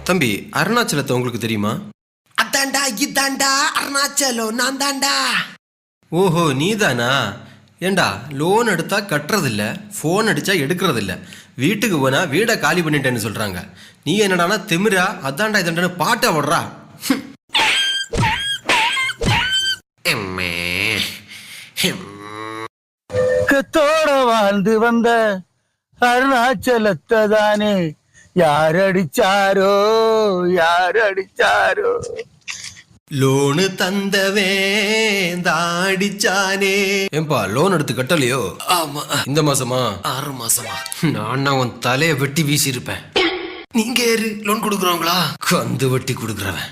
தம்பி, அருணாச்சலத்தை உங்களுக்கு தெரியுமா? அதாண்டா இதாண்டா அருணாச்சலம், நான் தாண்டா. ஓஹோ, நீதானா? ஏண்டா, லோன் எடுத்தா கட்டுறதில்ல, ஃபோன் அடிச்சா எடுக்கிறதில்ல, வீட்டுக்கு போனா வீடை காலி பண்ணிட்டேன்னு சொல்றாங்க. நீ என்னடானா திமிரா அதாண்டா இதாண்டான்னு பாட்டை ஓடுறா. கத்தோட வாழ்ந்து வந்த அருணாச்சலத்தை தானே யார் அடிச்சாரோ யார் அடிச்சாரோ. லோனு தந்தவே தாடிச்சானே. ஏம்பா, லோன் எடுத்து கட்டலையோ? ஆமா. இந்த மாசமா? 6 மாசமா? நான் உன் தலையை வெட்டி வீசி இருப்பேன். நீங்க யாரு லோன் கொடுக்குறவங்களா? கந்து வெட்டி கொடுக்குறவன்.